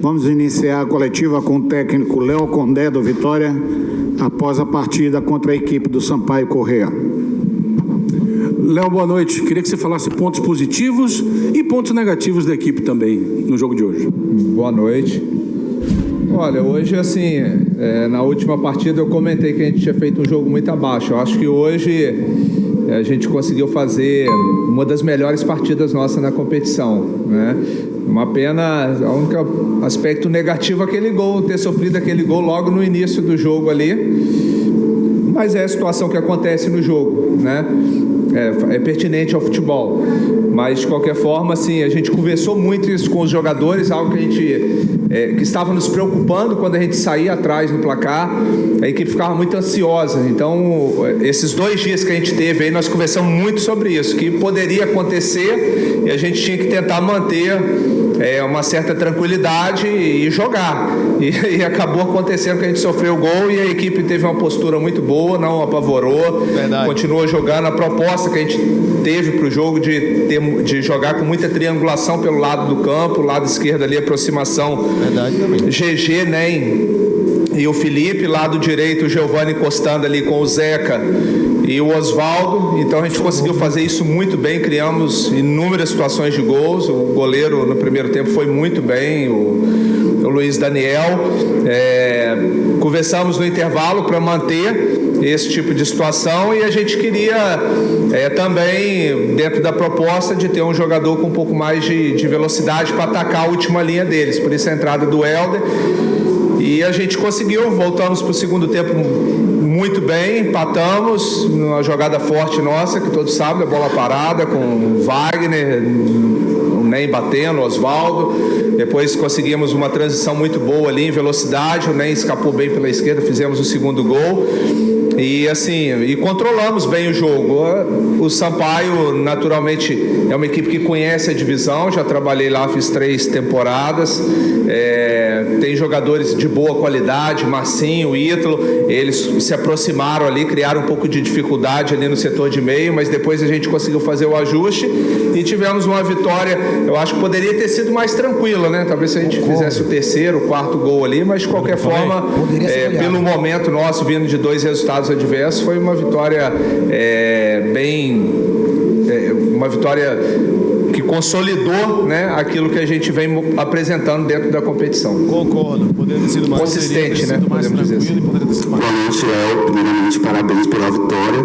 Vamos iniciar a coletiva com o técnico Léo Condé do Vitória, após a partida contra a equipe do Sampaio Corrêa. Léo, boa noite. Queria que você falasse pontos positivos e pontos negativos da equipe também no jogo de hoje. Boa noite. Olha, hoje, assim, na última partida eu comentei que a gente tinha feito um jogo muito abaixo. Eu acho que hoje a gente conseguiu fazer uma das melhores partidas nossas na competição, né? Uma pena, o único aspecto negativo é aquele gol, ter sofrido aquele gol logo no início do jogo ali. Mas é a situação que acontece no jogo, né? É pertinente ao futebol. Mas, de qualquer forma, assim, a gente conversou muito isso com os jogadores, algo que a gente que estava nos preocupando quando a gente saía atrás no placar. A equipe ficava muito ansiosa. Então, esses 2 dias que a gente teve aí, nós conversamos muito sobre isso, que poderia acontecer e a gente tinha que tentar manter uma certa tranquilidade e jogar. E acabou acontecendo que a gente sofreu o gol e a equipe teve uma postura muito boa, não apavorou. Verdade. Continuou jogando. A proposta que a gente teve para o jogo de jogar com muita triangulação pelo lado do campo, lado esquerdo ali, aproximação. Verdade também. GG, NEM e o Felipe, lado direito o Giovani encostando ali com o Zeca e o Osvaldo. Então a gente conseguiu fazer isso muito bem, criamos inúmeras situações de gols. O goleiro no primeiro tempo foi muito bem, o Luiz Daniel. Conversamos no intervalo para manter esse tipo de situação e a gente queria também, dentro da proposta, de ter um jogador com um pouco mais de velocidade para atacar a última linha deles, por isso a entrada do Helder. E a gente conseguiu, voltamos para o segundo tempo muito bem, empatamos numa jogada forte nossa, que todos sabem, a bola parada com o Wagner, o Ney batendo, o Osvaldo. Depois conseguimos uma transição muito boa ali em velocidade, o Ney escapou bem pela esquerda, fizemos o segundo gol. E assim, controlamos bem o jogo. O Sampaio, naturalmente, é uma equipe que conhece a divisão, já trabalhei lá, fiz 3 temporadas, tem jogadores de boa qualidade, Marcinho, Ítalo, eles se aproximaram ali, criaram um pouco de dificuldade ali no setor de meio, mas depois a gente conseguiu fazer o ajuste e tivemos uma vitória, eu acho que poderia ter sido mais tranquila, né? Talvez se a gente fizesse o 3º, o 4º gol ali, mas de qualquer forma, pelo momento nosso, vindo de 2 resultados adversos, foi uma vitória uma vitória que consolidou, né, aquilo que a gente vem apresentando dentro da competição. Concordo. Poderia ter sido mais consistente, né? Podemos dizer assim. Boa noite, Léo. Primeiramente, parabéns pela vitória.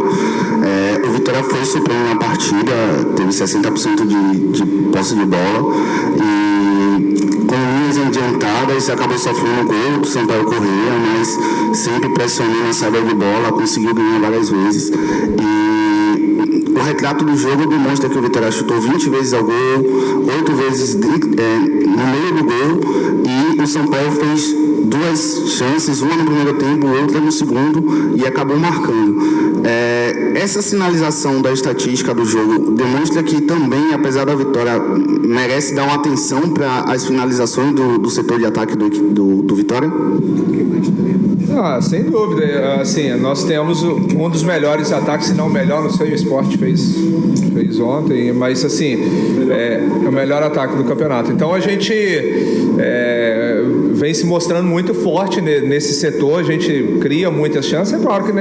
O Vitória foi supremo na partida, teve 60% de posse de bola e com linhas adiantadas acabou sofrendo gol do Sampaio Corrêa, mas sempre pressionando a saída de bola, conseguiu ganhar várias vezes. E o retrato do jogo demonstra que o Vitória chutou 20 vezes ao gol, 8 vezes no meio do gol, e o Sampaio fez 2 chances, uma no primeiro tempo, outra no segundo, e acabou marcando. Essa sinalização da estatística do jogo demonstra que também, apesar da vitória, merece dar uma atenção para as finalizações do setor de ataque do Vitória? Sem dúvida. Assim, nós temos um dos melhores ataques, se não o melhor, não sei, o Sport fez ontem, mas assim, é o melhor ataque do campeonato. Então a gente vem se mostrando muito forte nesse setor, a gente cria muitas chances. É claro que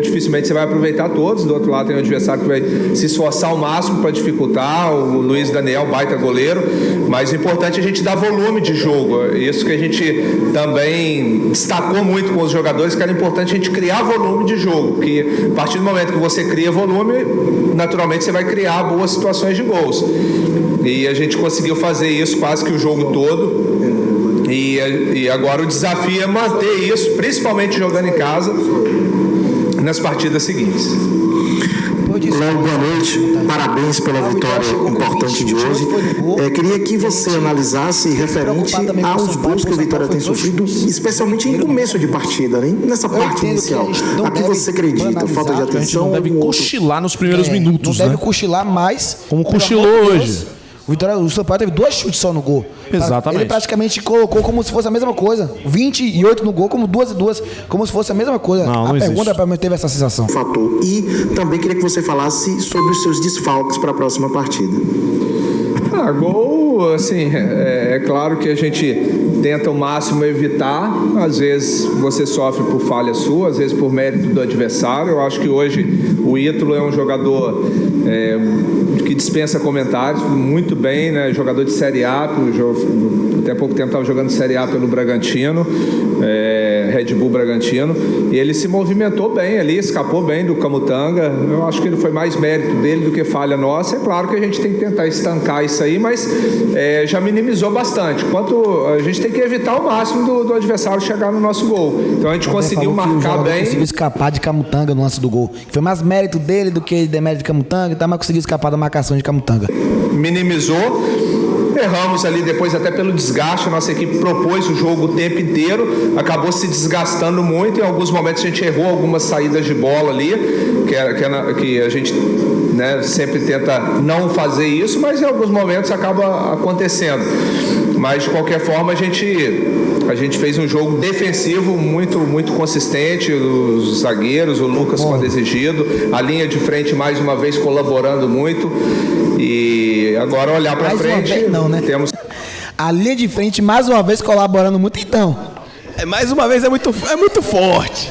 dificilmente você vai aproveitar todos, do outro lado tem um adversário que vai se esforçar ao máximo para dificultar, o Luiz Daniel, baita goleiro, mas o importante é a gente dar volume de jogo. Isso que a gente também destacou muito com os jogadores, que era importante a gente criar volume de jogo, porque a partir do momento que você cria volume, naturalmente você vai criar boas situações de gols. E a gente conseguiu fazer isso quase que o jogo todo. E agora o desafio é manter isso, principalmente jogando em casa, nas partidas seguintes. Léo, boa noite. Parabéns pela vitória importante de hoje. Queria que você analisasse referente aos gols que o Vitória tem sofrido, especialmente em começo de partida, né? Nessa parte inicial. A que você acredita? Falta de atenção? A gente não deve cochilar nos primeiros minutos, não deve cochilar mais. Como cochilou hoje. O Sampaio teve 2 chutes só no gol. Exatamente. Ele praticamente colocou como se fosse a mesma coisa. 28 no gol, como 2 e 2, como se fosse a mesma coisa. Não a existe. pergunta para mim teve essa sensação. Fator. E também queria que você falasse sobre os seus desfalques para a próxima partida. Gol, assim, é claro que a gente tenta ao máximo evitar. Às vezes você sofre por falha sua, às vezes por mérito do adversário. Eu acho que hoje o Ítalo é um jogador que dispensa comentários, muito bem, né? Jogador de Série A, até pouco tempo estava jogando Série A pelo Bragantino, Red Bull Bragantino, e ele se movimentou bem ali, escapou bem do Camutanga. Eu acho que ele foi mais mérito dele do que falha nossa. É claro que a gente tem que tentar estancar isso aí, mas já minimizou bastante. A gente tem que evitar ao máximo do adversário chegar no nosso gol. Então a gente conseguiu marcar bem. Conseguiu escapar de Camutanga no lance do gol. Foi mais mérito dele do que demérito de Camutanga, então, mas conseguiu escapar da marcação de Camutanga. Minimizou. Erramos ali depois até pelo desgaste, a nossa equipe propôs o jogo o tempo inteiro, acabou se desgastando muito. Em alguns momentos a gente errou algumas saídas de bola ali, que a gente, né, sempre tenta não fazer isso, mas em alguns momentos acaba acontecendo. Mas de qualquer forma a gente fez um jogo defensivo muito, muito consistente. Os zagueiros, o Lucas quando exigido, a linha de frente mais uma vez colaborando muito. E agora olhar para frente, vez, não, né? Temos a linha de frente mais uma vez colaborando muito, então. Mais uma vez é muito forte.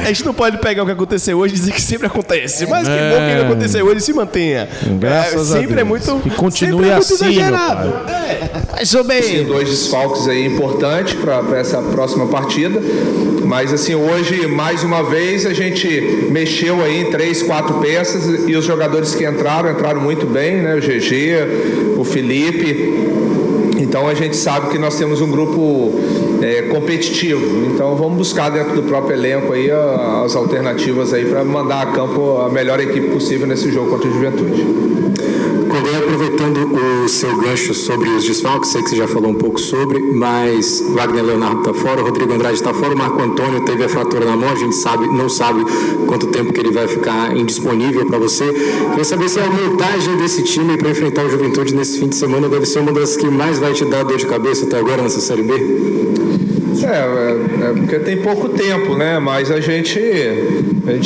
A gente não pode pegar o que aconteceu hoje e dizer que sempre acontece. Mas que bom que o que aconteceu hoje se mantenha. Graças a sempre Deus. é muito. E continue muito assim, exagerado. Mas sou bem. 2 desfalques aí importantes para essa próxima partida. Mas assim, hoje, mais uma vez, a gente mexeu aí em 3, 4 peças e os jogadores que entraram muito bem, né? O GG, o Felipe. Então a gente sabe que nós temos um grupo competitivo. Então vamos buscar dentro do próprio elenco aí as alternativas aí para mandar a campo a melhor equipe possível nesse jogo contra a Juventude. Condé, aproveitando o seu gancho sobre os desfalques, sei que você já falou um pouco sobre, mas Wagner Leonardo está fora, o Rodrigo Andrade está fora, o Marco Antônio teve a fratura na mão, a gente não sabe quanto tempo que ele vai ficar indisponível para você. Queria saber se a montagem desse time para enfrentar o Juventude nesse fim de semana deve ser uma das que mais vai te dar dor de cabeça até agora nessa Série B? Porque tem pouco tempo, né? Mas a gente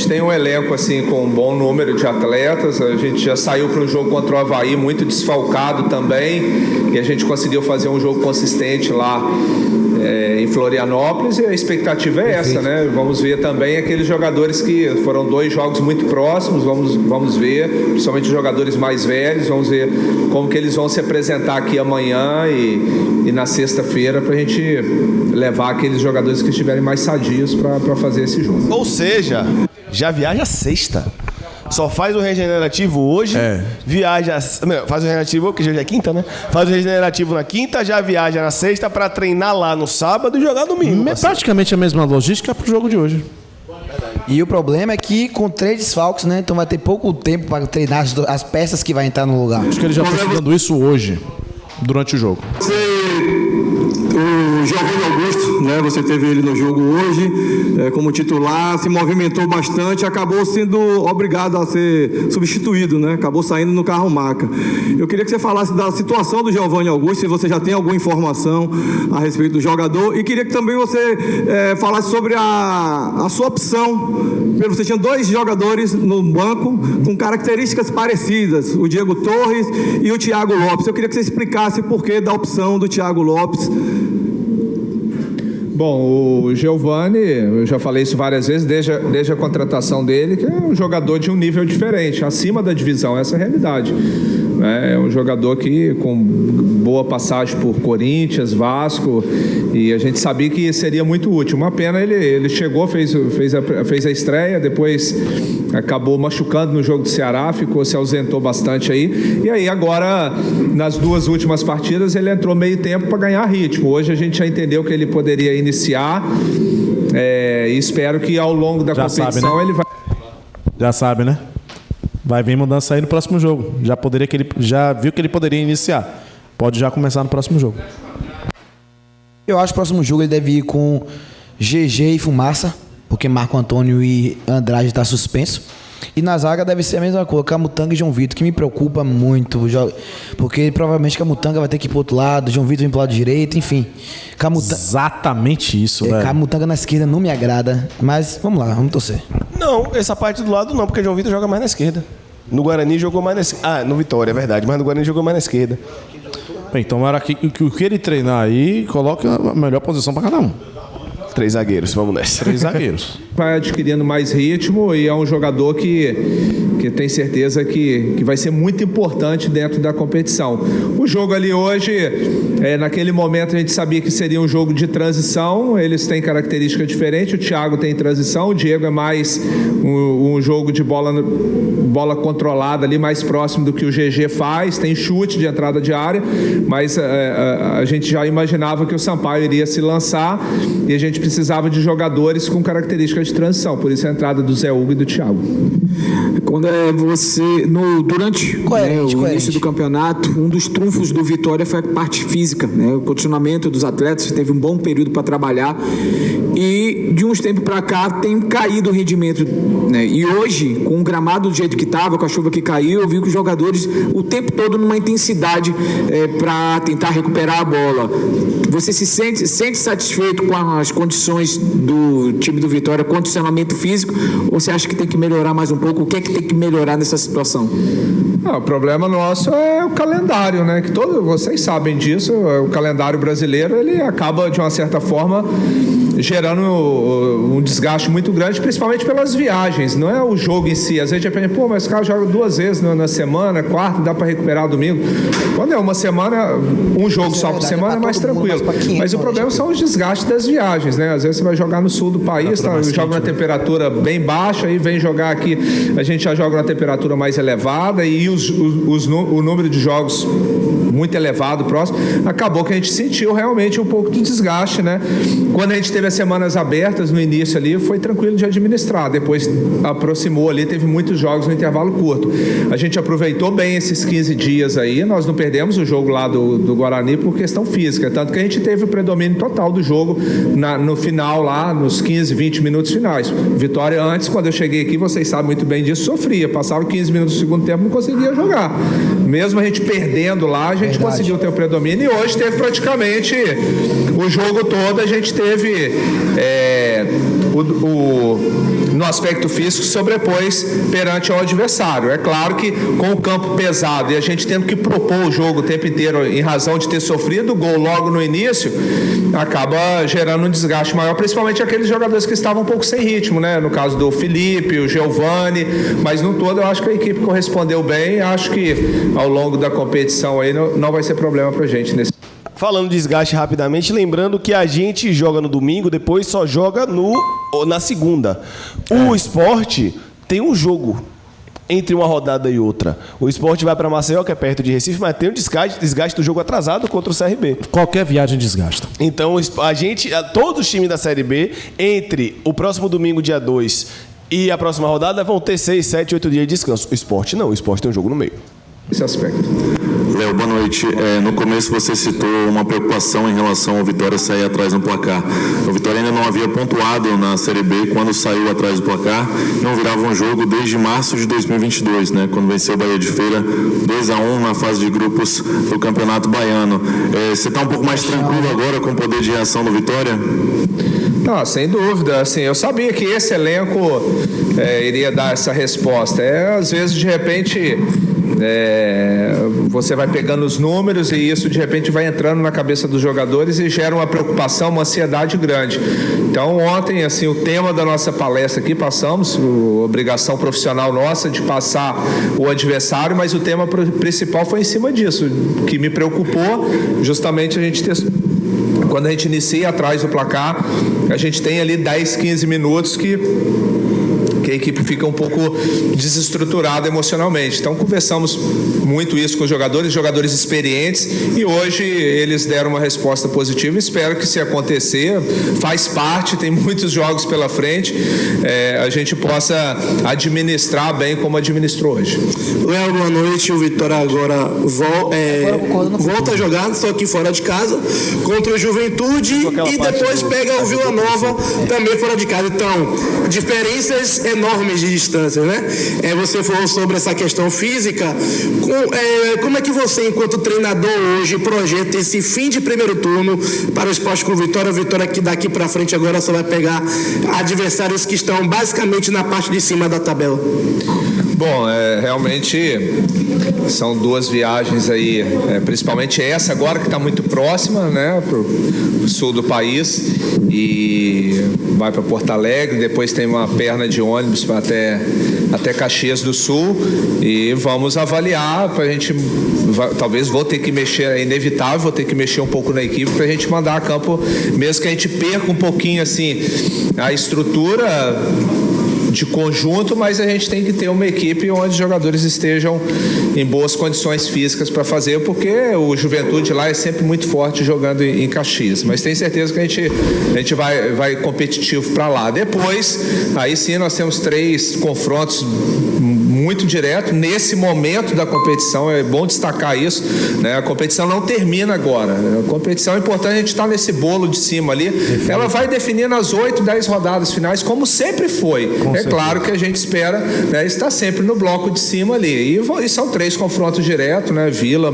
tem um elenco assim com um bom número de atletas. A gente já saiu para um jogo contra o Avaí muito desfalcado também, e a gente conseguiu fazer um jogo consistente lá em Florianópolis, e a expectativa é essa, né? Vamos ver também aqueles jogadores que foram 2 jogos muito próximos, vamos ver, principalmente os jogadores mais velhos, vamos ver como que eles vão se apresentar aqui amanhã e na sexta-feira, para a gente levar aqueles jogadores que estiverem mais sadios para fazer esse jogo. Ou seja, já viaja sexta. Só faz o regenerativo hoje, faz o regenerativo, porque hoje é quinta, né? Faz o regenerativo na quinta, já viaja na sexta para treinar lá no sábado e jogar domingo. É praticamente a mesma logística pro jogo de hoje. E o problema é que com 3 desfalques, né? Então vai ter pouco tempo para treinar as peças que vai entrar no lugar. Acho que ele já está estudando isso hoje, durante o jogo. O Giovanni Augusto, né, você teve ele no jogo hoje como titular, se movimentou bastante, acabou sendo obrigado a ser substituído, né, acabou saindo no carro maca. Eu queria que você falasse da situação do Giovanni Augusto, se você já tem alguma informação a respeito do jogador, e queria que também você falasse sobre a sua opção. Você tinha 2 jogadores no banco com características parecidas, o Diego Torres e o Thiago Lopes. Eu queria que você explicasse o porquê da opção do Thiago Lopes. Bom, o Giovanni, eu já falei isso várias vezes, desde a contratação dele, que é um jogador de um nível diferente, acima da divisão, essa é a realidade. É um jogador que com boa passagem por Corinthians, Vasco, e a gente sabia que seria muito útil. Uma pena, ele chegou, fez a estreia, depois acabou machucando no jogo do Ceará, se ausentou bastante aí, e aí agora, nas 2 últimas partidas, ele entrou meio tempo para ganhar ritmo. Hoje a gente já entendeu que ele poderia iniciar, e espero que ao longo da competição sabe, né? ele vai... Já sabe, né? Vai vir mudança aí no próximo jogo. Já viu que ele poderia iniciar. Pode já começar no próximo jogo. Eu acho que o próximo jogo ele deve ir com GG e Fumaça, porque Marco Antônio e Andrade está suspenso. E na zaga deve ser a mesma coisa, Camutanga e João Vitor, que me preocupa muito, porque provavelmente Camutanga vai ter que ir pro outro lado, João Vitor vem pro lado direito, enfim. Exatamente isso, velho. Camutanga na esquerda não me agrada, mas vamos lá, vamos torcer. Não, essa parte do lado não, porque João Vitor joga mais na esquerda. No Guarani jogou mais na esquerda. Ah, no Vitória, é verdade, mas no Guarani jogou mais na esquerda. Bem, então era que o que ele treinar aí, coloca a melhor posição para cada um. 3 zagueiros, vamos nessa. 3 zagueiros. Vai adquirindo mais ritmo e é um jogador que tem certeza que vai ser muito importante dentro da competição. O jogo ali hoje, naquele momento a gente sabia que seria um jogo de transição, eles têm característica diferente, o Thiago tem transição, o Diego é mais um jogo de bola controlada ali, mais próximo do que o GG faz, tem chute de entrada de área, mas a gente já imaginava que o Sampaio iria se lançar e a gente precisava de jogadores com características de transição, por isso a entrada do Zé Hugo e do Thiago. Quando você, durante o início do campeonato, um dos trunfos do Vitória foi a parte física, né? O condicionamento dos atletas, teve um bom período para trabalhar e de uns tempos para cá tem caído o rendimento, né? E hoje, com o gramado do jeito que estava, com a chuva que caiu, eu vi que os jogadores o tempo todo numa intensidade para tentar recuperar a bola. Você se sente satisfeito com as condições do time do Vitória, condicionamento físico, ou você acha que tem que melhorar mais um pouco? O que é que tem que melhorar nessa situação? O problema nosso é o calendário, né? Que vocês sabem disso, o calendário brasileiro, ele acaba, de uma certa forma, gerando um desgaste muito grande, principalmente pelas viagens, não é o jogo em si. Às vezes a gente pensa, mas o cara joga 2 vezes na semana, quarta, dá para recuperar domingo. Quando é uma semana, um jogo só por semana é mais tranquilo. Mas o problema são os desgastes das viagens, né? Às vezes você vai jogar no sul do país, joga na temperatura bem baixa, aí vem jogar aqui, a gente já joga na temperatura mais elevada e o número de jogos muito elevado, próximo, acabou que a gente sentiu realmente um pouco de desgaste, né? Quando a gente teve as semanas abertas no início ali, foi tranquilo de administrar, depois aproximou ali, teve muitos jogos no intervalo curto. A gente aproveitou bem esses 15 dias aí, nós não perdemos o jogo lá do Guarani por questão física, tanto que a gente teve o predomínio total do jogo no final lá, nos 15, 20 minutos finais. Vitória antes, quando eu cheguei aqui, vocês sabem muito bem disso, sofria, passava 15 minutos do segundo tempo, não conseguia jogar. Mesmo a gente perdendo lá, a gente conseguiu ter o predomínio e hoje teve praticamente o jogo todo, a gente teve no aspecto físico sobrepôs perante ao adversário. É claro que com o campo pesado e a gente tendo que propor o jogo o tempo inteiro em razão de ter sofrido o gol logo no início, acaba gerando um desgaste maior, principalmente aqueles jogadores que estavam um pouco sem ritmo, né? No caso do Felipe, o Giovani, mas no todo eu acho que a equipe correspondeu bem, acho que ao longo da competição aí não vai ser problema pra gente nesse. Falando de desgaste rapidamente, lembrando que a gente joga no domingo, depois só joga na segunda. O Sport tem um jogo entre uma rodada e outra. O Sport vai para Maceió, que é perto de Recife, mas tem um desgaste do jogo atrasado contra o CRB. Qualquer viagem desgasta. Então, todos os times da Série B, entre o próximo domingo, dia 2, e a próxima rodada, vão ter 6, 7, 8 dias de descanso. O Sport não, o Sport tem um jogo no meio. Esse aspecto. Léo, boa noite. No começo você citou uma preocupação em relação ao Vitória sair atrás no placar. O Vitória ainda não havia pontuado na Série B quando saiu atrás do placar. Não virava um jogo desde março de 2022, né? Quando venceu o Bahia de Feira 2-1 na fase de grupos do Campeonato Baiano. Você está um pouco mais tranquilo agora com o poder de reação do Vitória? Não, sem dúvida. Assim, eu sabia que esse elenco iria dar essa resposta. Às vezes, de repente, você vai pegando os números e isso, de repente, vai entrando na cabeça dos jogadores e gera uma preocupação, uma ansiedade grande. Então, ontem, assim, o tema da nossa palestra aqui, passamos, obrigação profissional nossa de passar o adversário, mas o tema principal foi em cima disso, que me preocupou justamente a gente ter... Quando a gente inicia atrás do placar, a gente tem ali 10, 15 minutos que a equipe fica um pouco desestruturada emocionalmente. Então, conversamos muito isso com os jogadores experientes, e hoje eles deram uma resposta positiva. Espero que, se acontecer, faz parte, tem muitos jogos pela frente, a gente possa administrar bem como administrou hoje. Léo, boa noite. O Vitória agora volta a jogar, só que fora de casa, contra o Juventude, e depois pega o Vila Nova também fora de casa. Então, diferenças enormes de distância, né? Você falou sobre essa questão física. Como é que você, enquanto treinador hoje, projeta esse fim de primeiro turno para o Sport Clube Vitória? Vitória que daqui para frente agora só vai pegar adversários que estão basicamente na parte de cima da tabela. Bom, realmente são duas viagens aí, principalmente essa agora que está muito próxima, né, para o sul do país, e vai para Porto Alegre, depois tem uma perna de ônibus até Caxias do Sul, e vamos avaliar para a gente, talvez vou ter que mexer, é inevitável, vou ter que mexer um pouco na equipe para a gente mandar a campo, mesmo que a gente perca um pouquinho assim a estrutura de conjunto, mas a gente tem que ter uma equipe onde os jogadores estejam em boas condições físicas para fazer, porque o Juventude lá é sempre muito forte jogando em Caxias, mas tenho certeza que a gente vai competitivo para lá. Depois, aí sim, nós temos 3 confrontos muito direto nesse momento da competição, é bom destacar isso, né? A competição não termina agora, a competição é importante, a gente está nesse bolo de cima ali, ela vai definir nas 8, 10 rodadas finais, como sempre foi. É claro que a gente espera, né, estar sempre no bloco de cima ali, e são 3 confrontos diretos, né? Vila,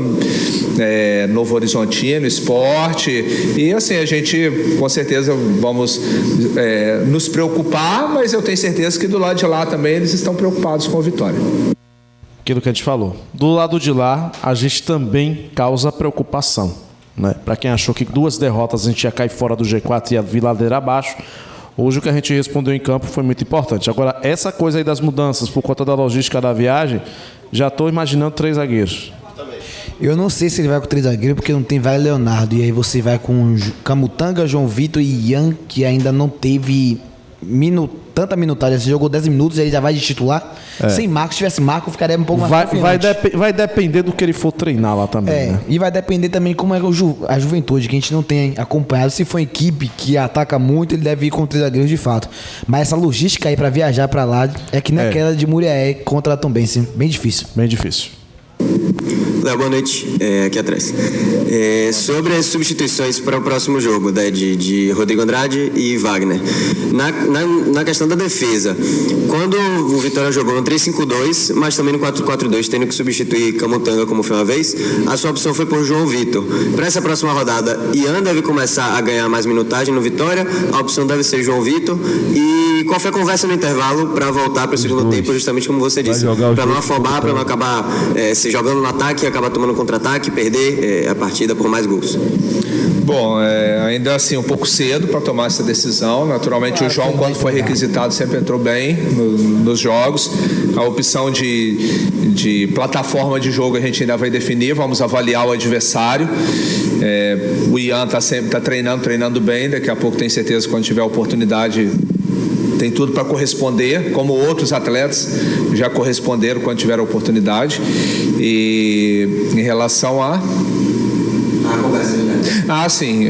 Novo Horizontino, Sport, e assim, a gente com certeza vamos nos preocupar, mas eu tenho certeza que do lado de lá também eles estão preocupados com a vitória. Aquilo que a gente falou. Do lado de lá, a gente também causa preocupação, né? Para quem achou que 2 derrotas a gente ia cair fora do G4 e ia vir ladeira abaixo, hoje o que a gente respondeu em campo foi muito importante. Agora, essa coisa aí das mudanças por conta da logística da viagem, já estou imaginando 3 zagueiros. Eu não sei se ele vai com 3 zagueiros, porque não tem Vai Leonardo, e aí você vai com Camutanga, João Vitor e Ian, que ainda não teve tanta minutagem, você jogou 10 minutos e aí já vai de titular. Sem Marco, se tivesse Marco, ficaria um pouco mais vai depender do que ele for treinar lá também, né? E vai depender também como é a Juventude, que a gente não tem acompanhado. Se for equipe que ataca muito, ele deve ir com 3 zagueiros de fato. Mas essa logística aí pra viajar pra lá é que naquela de Muriaé contra a Tombense, bem difícil. Bem difícil. Léo, boa noite, aqui atrás. Sobre as substituições para o próximo jogo, né, de Rodrigo Andrade e Wagner. Na questão da defesa, quando o Vitória jogou no 3-5-2, mas também no 4-4-2, tendo que substituir Camutanga como foi uma vez, a sua opção foi por João Vitor. Para essa próxima rodada, Ian deve começar a ganhar mais minutagem no Vitória, a opção deve ser João Vitor. E qual foi a conversa no intervalo para voltar para o segundo tempo, justamente como você disse, para não afobar, para não acabar se jogando no ataque e acabar tomando contra-ataque e perder a partida por mais gols? Bom, ainda assim um pouco cedo para tomar essa decisão. Naturalmente o João, quando foi requisitado, sempre entrou bem nos jogos. A opção de plataforma de jogo a gente ainda vai definir, vamos avaliar o adversário. O Ian está treinando bem, daqui a pouco tenho certeza que quando tiver a oportunidade tem tudo para corresponder, como outros atletas já corresponderam quando tiveram a oportunidade. E em relação a conversa, né? Sim,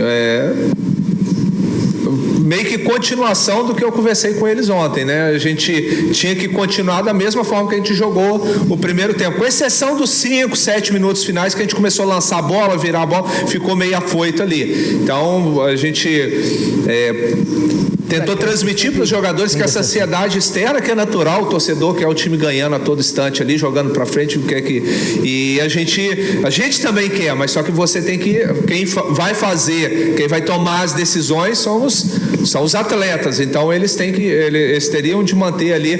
meio que continuação do que eu conversei com eles ontem, né? A gente tinha que continuar da mesma forma que a gente jogou o primeiro tempo, com exceção dos 5, 7 minutos finais que a gente começou a lançar a bola, virar a bola, ficou meio afoito ali. Então a gente tentou transmitir para os jogadores que essa ansiedade externa, que é natural, o torcedor quer o time ganhando a todo instante ali, jogando para frente, e a gente também quer, mas só que você tem que, quem vai fazer, quem vai tomar as decisões são os atletas, então eles teriam de manter ali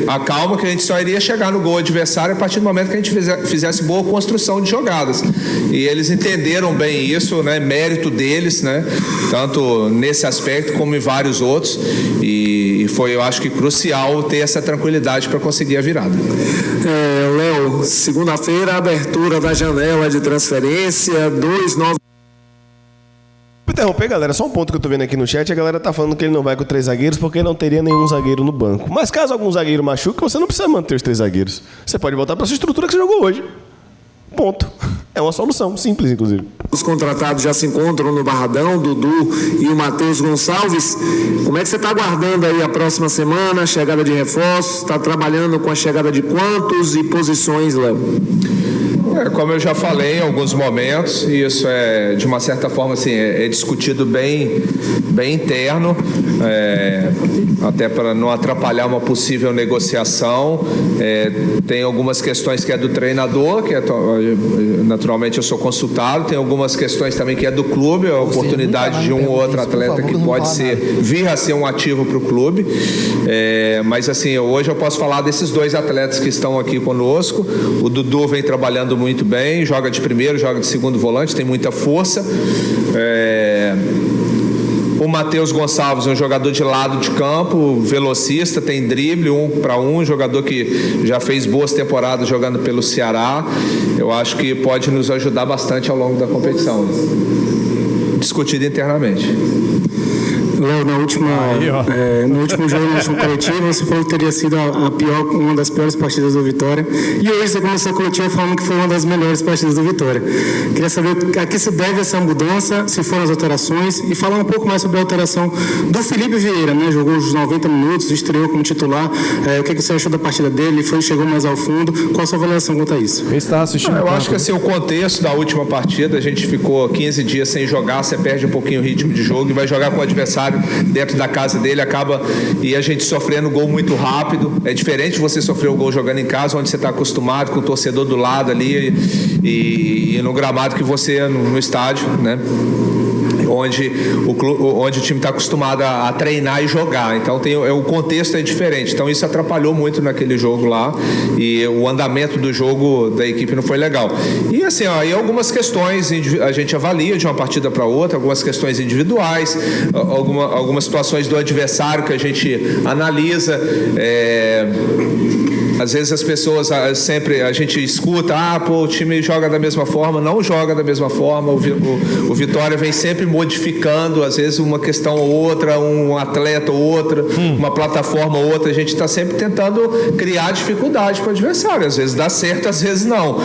a calma, que a gente só iria chegar no gol adversário a partir do momento que a gente fizesse boa construção de jogadas, e eles entenderam bem isso, né, mérito deles, né, tanto nesse aspecto como em vários outros, e foi, eu acho que crucial ter essa tranquilidade para conseguir a virada. Léo, segunda-feira, abertura da janela de transferência, 2 novos. Vou interromper, galera, só um ponto que eu tô vendo aqui no chat, a galera tá falando que ele não vai com 3 zagueiros porque não teria nenhum zagueiro no banco. Mas caso algum zagueiro machuque, você não precisa manter os 3 zagueiros. Você pode voltar para sua estrutura que você jogou hoje. Ponto. É uma solução, simples, inclusive. Os contratados já se encontram no Barradão, Dudu e o Matheus Gonçalves. Como é que você está aguardando aí a próxima semana, a chegada de reforços? Está trabalhando com a chegada de quantos e posições, Léo? Como eu já falei em alguns momentos, isso é, de uma certa forma, assim, é discutido bem interno, até para não atrapalhar uma possível negociação. Tem algumas questões que é do treinador, que naturalmente eu sou consultado, tem algumas questões também que é do clube, a oportunidade de um ou outro atleta que pode vir a ser um ativo para o clube. Mas assim, hoje eu posso falar desses dois atletas que estão aqui conosco. O Dudu vem trabalhando muito bem, joga de primeiro, joga de segundo volante, tem muita força. O Matheus Gonçalves é um jogador de lado de campo, velocista, tem drible, 1 para 1, jogador que já fez boas temporadas jogando pelo Ceará. Eu acho que pode nos ajudar bastante ao longo da competição. Discutido internamente. Léo, no último jogo, no último coletivo, você falou que teria sido uma das piores partidas do Vitória. E hoje você começou a coletiva falando que foi uma das melhores partidas do Vitória. Queria saber a que se deve essa mudança, se foram as alterações, e falar um pouco mais sobre a alteração do Felipe Vieira, né? Jogou os 90 minutos, estreou como titular. O que você achou da partida dele? Chegou mais ao fundo? Qual a sua avaliação quanto a isso? Eu acho que assim, o contexto da última partida, a gente ficou 15 dias sem jogar, você perde um pouquinho o ritmo de jogo e vai jogar com o adversário dentro da casa dele, e a gente sofrendo gol muito rápido. É diferente você sofrer o gol jogando em casa, onde você está acostumado com o torcedor do lado ali e no gramado que você no estádio, né? Onde o time está acostumado a treinar e jogar. Então o contexto é diferente. Então isso atrapalhou muito naquele jogo lá, e o andamento do jogo da equipe não foi legal. E assim, aí algumas questões a gente avalia de uma partida para outra, algumas questões individuais, algumas situações do adversário que a gente analisa. Às vezes as pessoas, a gente escuta, o time joga da mesma forma. Não joga da mesma forma. O Vitória vem sempre modificando, às vezes uma questão ou outra, um atleta ou outra, uma plataforma ou outra. A gente está sempre tentando criar dificuldade para o adversário. Às vezes dá certo, às vezes não.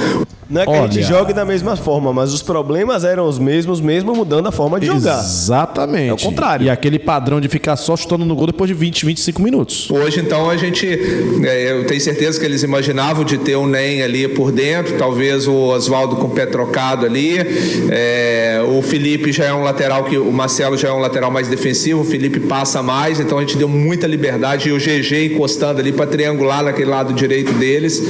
Não é que a gente jogue da mesma forma, mas os problemas eram os mesmos, mesmo mudando a forma de jogar. Exatamente. É o contrário. E aquele padrão de ficar só chutando no gol depois de 20, 25 minutos. Hoje, então, eu tenho certeza que eles imaginavam de ter o NEM ali por dentro, talvez o Oswaldo com o pé trocado ali. O Felipe já é um lateral, o Marcelo já é um lateral mais defensivo, o Felipe passa mais, então a gente deu muita liberdade, e o GG encostando ali para triangular naquele lado direito deles.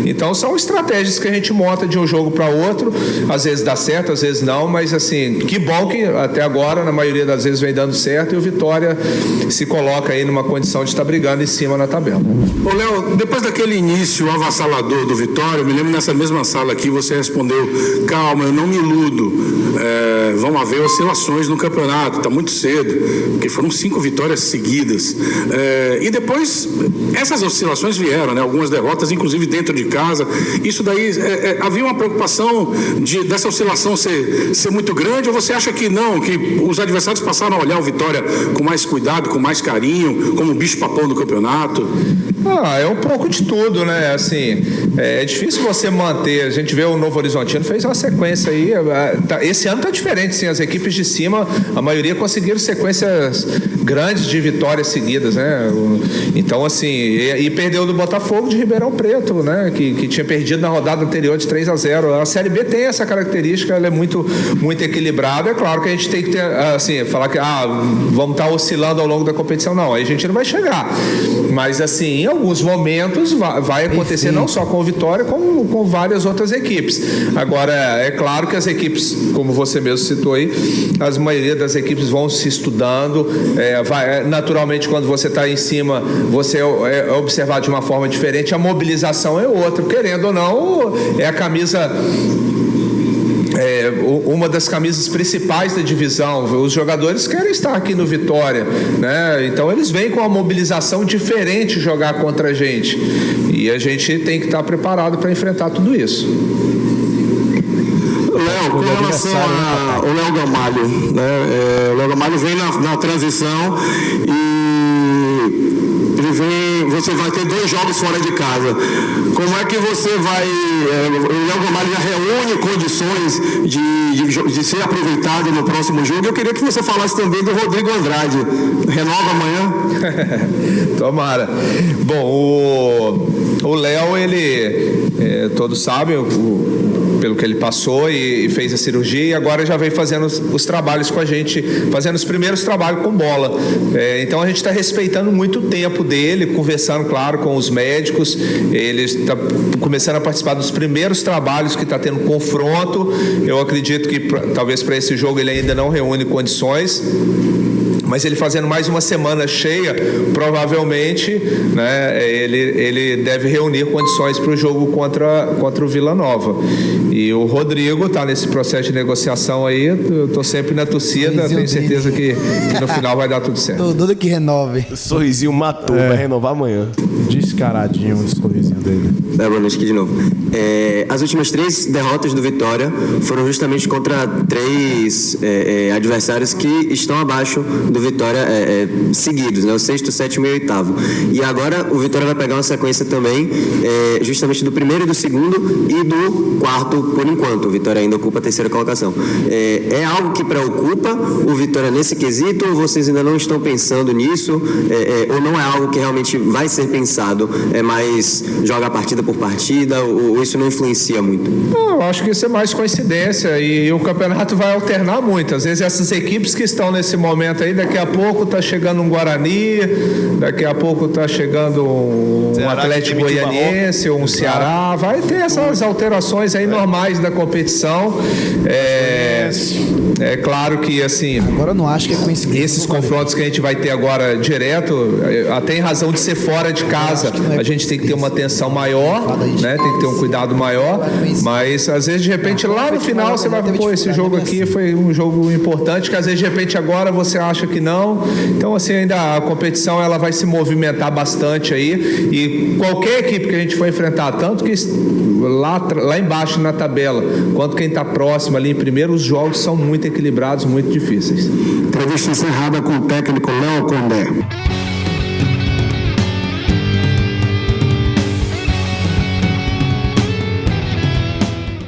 Então são estratégias que a gente monta de um jogo para outro, às vezes dá certo, às vezes não, mas assim, que bom que até agora, na maioria das vezes, vem dando certo, e o Vitória se coloca aí numa condição de estar brigando em cima na tabela. Ô Léo, depois daquele início avassalador do Vitória, eu me lembro nessa mesma sala aqui, você respondeu: calma, eu não me iludo, vão haver oscilações no campeonato, está muito cedo, porque foram 5 vitórias seguidas, e depois essas oscilações vieram, né? Algumas derrotas, inclusive dentro de casa. Isso daí, havia uma preocupação dessa oscilação ser muito grande, ou você acha que não, que os adversários passaram a olhar o Vitória com mais cuidado, com mais carinho, como bicho-papão do campeonato? É um pouco de tudo, né? Assim, é difícil você manter. A gente vê o Novo Horizontino fez uma sequência aí. Esse ano tá diferente, sim. As equipes de cima, a maioria conseguiram sequências grandes de vitórias seguidas, né? Então, assim, e perdeu do Botafogo de Ribeirão Preto, né? Que tinha perdido na rodada anterior de 3-0. A Série B tem essa característica, ela é muito, muito equilibrada. É claro que a gente tem que ter, assim, falar que vamos estar oscilando ao longo da competição. Não, aí a gente não vai chegar. Mas, assim, em alguns momentos vai acontecer, não só com o Vitória, como com várias outras equipes. Agora, é claro que as equipes, como você mesmo citou aí, a maioria das equipes vão se estudando. Naturalmente, quando você está em cima, você é observado de uma forma diferente. A mobilização é outra. Querendo ou não, é a camisa... uma das camisas principais da divisão. Os jogadores querem estar aqui no Vitória, né? Então eles vêm com uma mobilização diferente jogar contra a gente, e a gente tem que estar preparado para enfrentar tudo isso. Léo, com relação ao Léo Gamalho, né? O Léo Gamalho vem na transição e você vai ter 2 jogos fora de casa. Como é que você vai... o Léo Gamalho já reúne condições de ser aproveitado no próximo jogo. Eu queria que você falasse também do Rodrigo Andrade. Renova amanhã? Tomara. Bom, o Léo, ele... todos sabem... pelo que ele passou e fez a cirurgia, e agora já vem fazendo os trabalhos com a gente, fazendo os primeiros trabalhos com bola. Então a gente está respeitando muito o tempo dele, conversando, claro, com os médicos. Ele está começando a participar dos primeiros trabalhos que está tendo confronto. Eu acredito que talvez para esse jogo ele ainda não reúne condições, mas ele fazendo mais uma semana cheia, provavelmente, né, ele deve reunir condições para o jogo contra o Vila Nova. E o Rodrigo está nesse processo de negociação aí, eu estou sempre na torcida, tenho certeza que no final vai dar tudo certo. Tô doido que renove. Sorrisinho matou, vai renovar amanhã. Descaradinho o sorrisinho dele. Boa noite aqui de novo. As últimas 3 derrotas do Vitória foram justamente contra 3 adversários que estão abaixo do Vitória seguidos, né? O 6º, 7º e 8º. E agora o Vitória vai pegar uma sequência também justamente do 1º e do 2º e do 4º por enquanto. O Vitória ainda ocupa a 3ª colocação. É algo que preocupa o Vitória nesse quesito, ou vocês ainda não estão pensando nisso, ou não é algo que realmente vai ser pensado, mais joga partida por partida, ou isso não influencia muito? Eu acho que isso é mais coincidência, e o campeonato vai alternar muito. Às vezes essas equipes que estão nesse momento aí, daqui a pouco está chegando um Guarani, daqui a pouco está chegando um Atlético Goianiense ou um Ceará. Vai ter essas alterações aí normais da competição. É claro que, assim, agora eu não acho que é coincidência. Esses confrontos que a gente vai ter agora direto, até em razão de ser fora de casa, a gente tem que ter uma atenção maior, né? Tem que ter um cuidado maior, mas às vezes de repente lá no final você vai, pô, esse jogo aqui foi um jogo importante, que às vezes de repente agora você acha que não. Então, assim, ainda a competição ela vai se movimentar bastante aí, e qualquer equipe que a gente for enfrentar, tanto que lá embaixo na tabela, quanto quem está próximo ali em primeiro, os jogos são muito equilibrados, muito difíceis. Entrevista encerrada com o técnico Léo Condé.